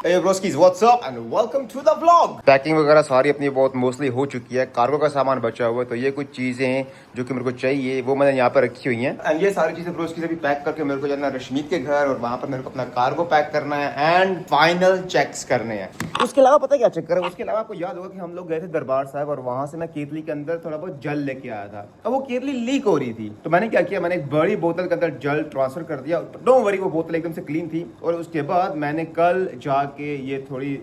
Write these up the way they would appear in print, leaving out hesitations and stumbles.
Hey broskies, what's up and welcome to the vlog। Packing वगैरह सारी अपनी बहुत मोस्टली हो चुकी है, कार्गो का सामान बचा हुआ है, तो ये कुछ चीजें हैं जो कि मेरे को चाहिए, वो मैंने यहाँ पर रखी हुई हैं। एंड ये सारी चीजें ब्रोस्कीज अभी पैक करके मेरे को जाना है रश्मीत के घर और वहाँ पर मेरे को अपना कार्गो पैक करना है एंड फाइनल चेक्स करने हैं। उसके अलावा पता क्या चक्कर है, उसके अलावा आपको याद होगा कि हम लोग गए थे दरबार साहब और वहां से मैं केतली के अंदर थोड़ा बहुत जल लेके आया था। अब वो केतली लीक हो रही थी, तो मैंने क्या किया, मैंने एक बड़ी बोतल के अंदर जल ट्रांसफर कर दिया। डोंट वरी, वो बोतल एकदम से क्लीन थी। और उसके बाद मैंने कल जाके ये थोड़ी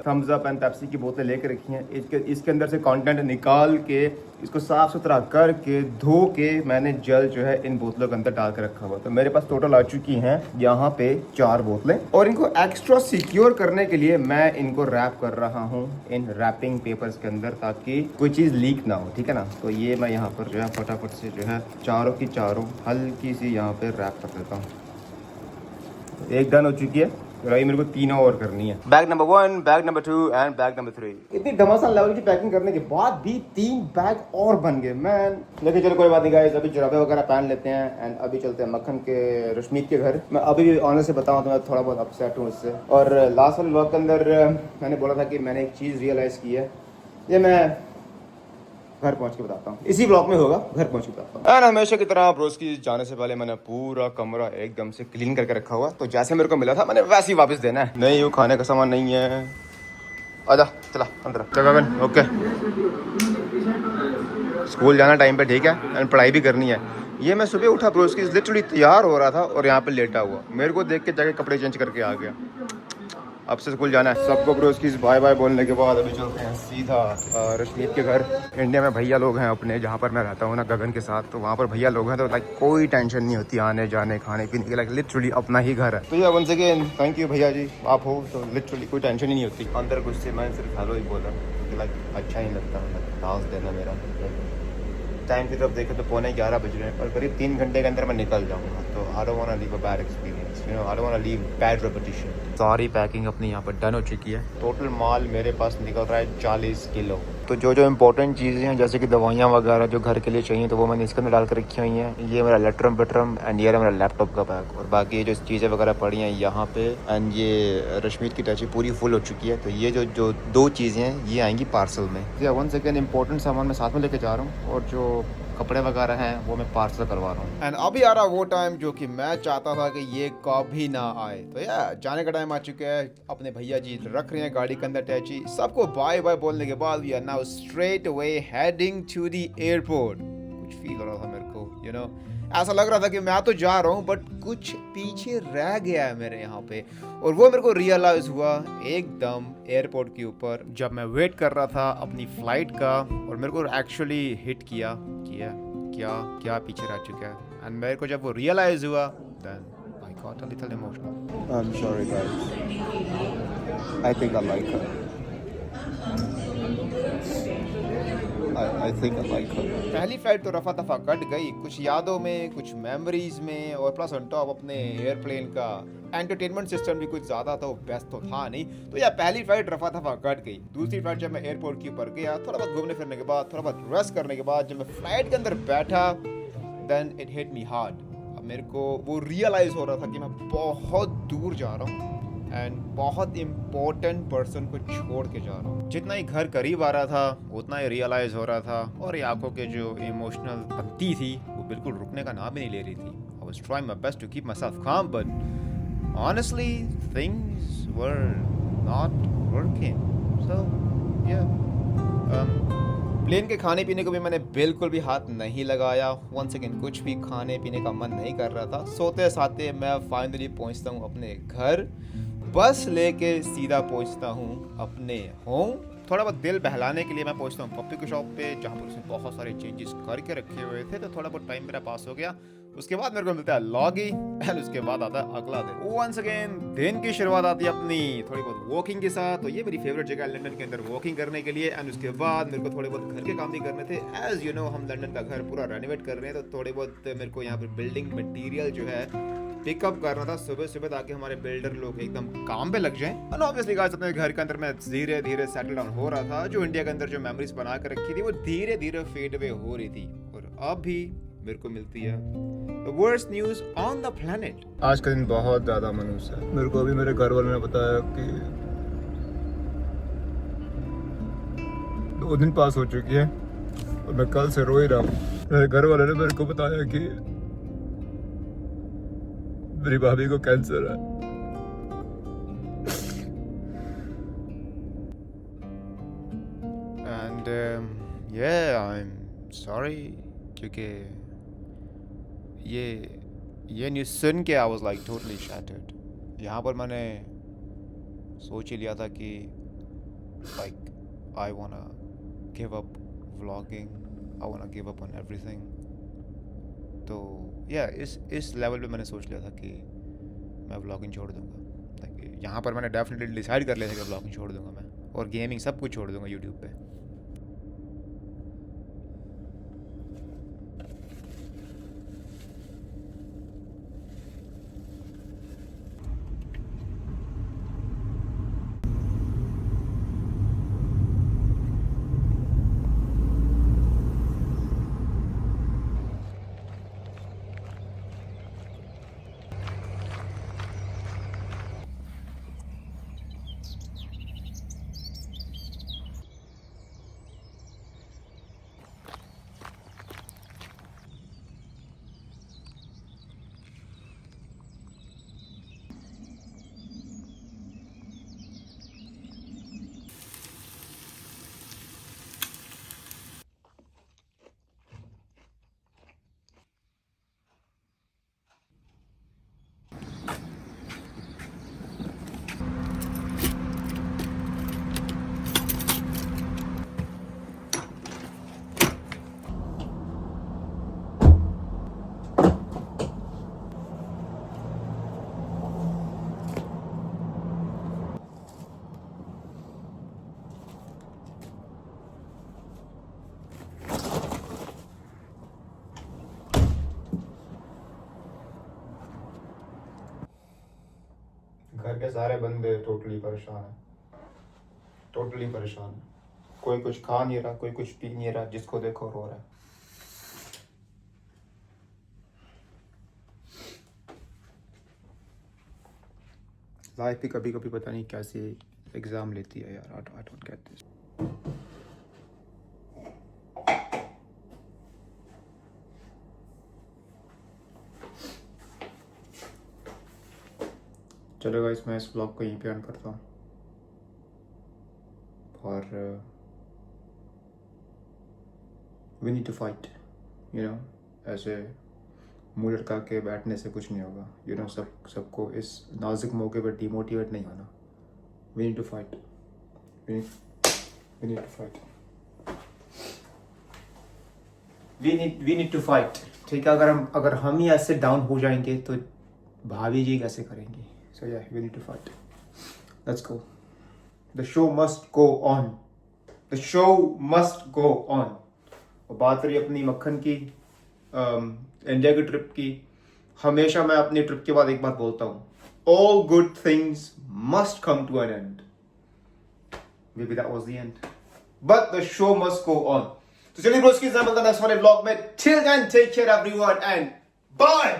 थम्स अप एंड पेप्सी की बोतलें लेके रखी हैं। इसके अंदर से कंटेंट निकाल के इसको साफ सुथरा करके धो के मैंने जल जो है इन बोतलों के अंदर डाल के रखा हुआ। तो मेरे पास टोटल आ चुकी हैं यहाँ पे 4 बोतलें और इनको एक्स्ट्रा सिक्योर करने के लिए मैं इनको रैप कर रहा हूँ इन रैपिंग पेपर्स के अंदर, ताकि कोई चीज़ लीक ना हो। ठीक है ना, तो ये मैं यहाँ पर जो है फटाफट से जो है चारों की चारों हल्की सी यहाँ पे रैप कर देता हूँ। एक डन हो चुकी है, रही मेरे को 3 और करनी है। Bag number 1, bag number 2 and bag number 3। इतनी धमासान लेवल की पैकिंग करने के बाद भी 3 बैग और बन गए मैन। लेकिन चलो कोई बात नहीं गाइस, अभी जुराबे वगैरह पहन लेते हैं एंड अभी चलते हैं मक्खन के रश्मीत के घर। मैं अभी भी ऑनर से बताऊं तो मैं थोड़ा बहुत अपसेट हूँ इससे। और लास्ट वाले व्लॉग के अंदर मैंने बोला था कि मैंने एक चीज़ रियलाइज की है, ये मैं घर पहुंच के बताता हूँ। इसी ब्लॉग में होगा, घर पहुंच के बताता हूँ। एंड हमेशा की तरह ब्रोस्की जाने से पहले मैंने पूरा कमरा एकदम से क्लीन करके रखा हुआ, तो जैसे मेरे को मिला था मैंने वैसे ही वापस देना है। नहीं, वो खाने का सामान नहीं है। आजा चला अंदर जगह। ओके, स्कूल जाना टाइम पे, ठीक है, एंड पढ़ाई भी करनी है। ये मैं सुबह उठा ब्रोस्की लिटरली तैयार हो रहा था और यहाँ पे लेटा हुआ, मेरे को देख के जाके कपड़े चेंज करके आ गया। अब से स्कूल जाना है। सबको ब्रोस्कीज बाय बाय बोलने के बाद अभी चलते हैं सीधा रश्मीत के घर। इंडिया में भैया लोग हैं अपने, जहाँ पर मैं रहता हूँ ना गगन के साथ, तो वहाँ पर भैया लोग हैं, तो लाइक कोई टेंशन नहीं होती आने जाने खाने पीने की, लाइक लिटरली अपना ही घर है। तो ये वंस अगेन थैंक यू भैया जी, आप हो तो लिटरली कोई टेंशन ही नहीं होती। अंदर कुछ से मैं सिर्फ हेलो ही बोला, लाइक अच्छा ही लगता है डांस देना मेरा। टाइम की तरफ देखें तो 11:15 बज रहे हैं और करीब 3 घंटे के अंदर मैं निकल जाऊँगा। तो I don't want to leave a bad experience, you know, I don't want to leave bad reputation. सारी पैकिंग अपनी यहाँ पर डन हो चुकी है। टोटल माल मेरे पास निकल रहा है 40 किलो। तो जो इंपॉर्टेंट चीज़ें हैं जैसे कि दवाइयाँ वगैरह जो घर के लिए चाहिए, तो वो मैंने इसके अंदर डाल कर रखी हुई हैं। ये मेरा लेटरम बटरम एंड ये मेरा लैपटॉप का बैग, और बाकी ये जो चीज़ें वगैरह पड़ी हैं यहाँ पे। एंड ये रश्मीत की टची पूरी फुल हो चुकी है, तो ये जो 2 चीज़ें हैं ये आएंगी पार्सल में। या 1 सेकेंड, इंपॉर्टेंट सामान मैं साथ में लेके जा रहा हूँ और जो कपड़े वगैरह हैं वो मैं पार्सल करवा रहा हूँ। एंड अभी आ रहा वो टाइम जो कि मैं चाहता था कि ये कभी ना आए। तो यार जाने का टाइम आ चुका है। अपने भैया जी रख रहे हैं गाड़ी के अंदर टैची। सबको बाय बाय बोलने के बाद we are now straight away heading to the airport. कुछ फील हो रहा था मेरे को, यू नो, ऐसा लग रहा था कि मैं तो जा रहा हूँ बट कुछ पीछे रह गया है मेरे यहाँ पे। और वो मेरे को रियलाइज हुआ एकदम एयरपोर्ट के ऊपर, जब मैं वेट कर रहा था अपनी फ्लाइट का, और मेरे को एक्चुअली हिट किया क्या पीछे रह चुका है। एंड मेरे को जब वो रियलाइज हुआ, then I got a little emotional. I am sorry guys, I think I like her. I think I like her. पहली फ्लाइट तो रफा दफा कट गई, कुछ यादों में, कुछ मेमोरीज में, और प्लस ऑन टॉप अपने एयरप्लेन का एंटरटेनमेंट सिस्टम भी कुछ ज्यादा था, बेस्ट तो था नहीं। तो यार पहली फ्लाइट रफा दफा कट गई। दूसरी फ्लाइट जब मैं एयरपोर्ट के ऊपर गया, थोड़ा बहुत घूमने फिरने के बाद, थोड़ा बहुत रेस्ट करने के बाद, जब मैं फ्लाइट के अंदर बैठा, then it hit me hard. अब मेरे को वो रियलाइज हो रहा था कि मैं बहुत दूर जा रहा हूँ एंड बहुत इम्पोर्टेंट पर्सन को छोड़ के जा रहा हूँ। जितना ही घर करीब आ रहा था उतना ही रियलाइज हो रहा था, और ये आंखों के जो इमोशनल पत्ती थी वो बिल्कुल रुकने का नाम ही नहीं ले रही थी। I was trying my best to keep myself calm, but honestly things were not working. So या प्लेन के खाने पीने को भी मैंने बिल्कुल भी हाथ नहीं लगाया। वन सेकेंड, कुछ भी खाने पीने का मन नहीं कर रहा था। सोते साते मैं फाइनली पहुंचता हूं अपने घर, बस लेके सीधा पहुंचता हूं अपने होम। थोड़ा बहुत दिल बहलाने के लिए मैं पहुंचता हूं पप्पी की शॉप पे, जहां पर उसने बहुत सारे चेंजेस करके रखे हुए थे, तो थोड़ा बहुत टाइम मेरा पास हो गया। उसके बाद मेरे को मिलता है लॉगी, एंड उसके बाद आता है अगला दिन। वंस अगेन दिन की शुरुआत आती है अपनी थोड़ी बहुत वॉकिंग के साथ। तो ये मेरी फेवरेट जगह है लंदन के अंदर वॉकिंग करने के लिए। एंड उसके बाद मेरे को थोड़े बहुत घर के काम भी करने थे। एज यू नो, हम लंदन का घर पूरा रेनोवेट कर रहे हैं, तो थोड़े बहुत मेरे को यहाँ पर बिल्डिंग मटेरियल जो है पिकअप करना था सुबह सुबह, ताकि हमारे बिल्डर लोग एकदम काम पे लग जाएं। और ऑब्वियसली गाइस, अपने घर के अंदर मैं धीरे धीरे सेटल डाउन हो रहा था। जो इंडिया के अंदर जो मेमोरीज बना कर रखी थी वो धीरे धीरे फेड अवे हो रही थी। और अब भी मेरे को मिलती है the worst news on the planet. आज का दिन बहुत ज़्यादा मनहूस है. मेरे को अभी मेरे घर वालों ने बताया कि 2 दिन पास हो चुकी है और मैं कल से रो ही रहा हूँ. मेरे घर वालों ने मेरे को बताया कि मेरी भाभी को कैंसर है. And yeah, I'm sorry क्योंकि ये न्यूज़ सुन के I was like totally shattered. यहाँ पर मैंने सोच ही लिया था कि like I वांना give up vlogging, I वांना give up on everything. तो या इस लेवल पे मैंने सोच लिया था कि मैं व्लॉगिंग छोड़ दूँगा. लाइक यहाँ पर मैंने डेफिनेटली डिसाइड कर लिया था कि व्लॉगिंग छोड़ दूँगा मैं, और गेमिंग सब कुछ छोड़ दूँगा यूट्यूब पे. घर के सारे बंदे टोटली परेशान हैं, टोटली परेशान हैं. कोई कुछ खा नहीं रहा, कोई कुछ पी नहीं रहा, जिसको देखो रो रहा है. लाइफ भी कभी कभी पता नहीं कैसे एग्ज़ाम लेती है यार. I don't get this. चलो गाइस, मैं इस व्लॉग को यहीं पे एंड करता हूँ. और we need to fight, you know. ऐसे मुँह लटका के बैठने से कुछ नहीं होगा, यू नो. सबको इस नाजुक मौके पर डिमोटिवेट नहीं होना. We need to fight, we need to fight, we need to fight. ठीक है, अगर हम ही ऐसे डाउन हो जाएंगे तो भाभी जी कैसे करेंगी. So yeah, we need to fight. Let's go. The show must go on. The show must go on. और बात रही अपनी मक्खन की, इंडिया की ट्रिप की. हमेशा मैं अपनी ट्रिप के बाद एक बात बोलता हूँ, all good things must come to an end. Maybe that was the end. But the show must go on. तो चलिए रोज की ज़्यादा नेक्स्ट वाले ब्लॉग में. Till then, take care everyone and bye.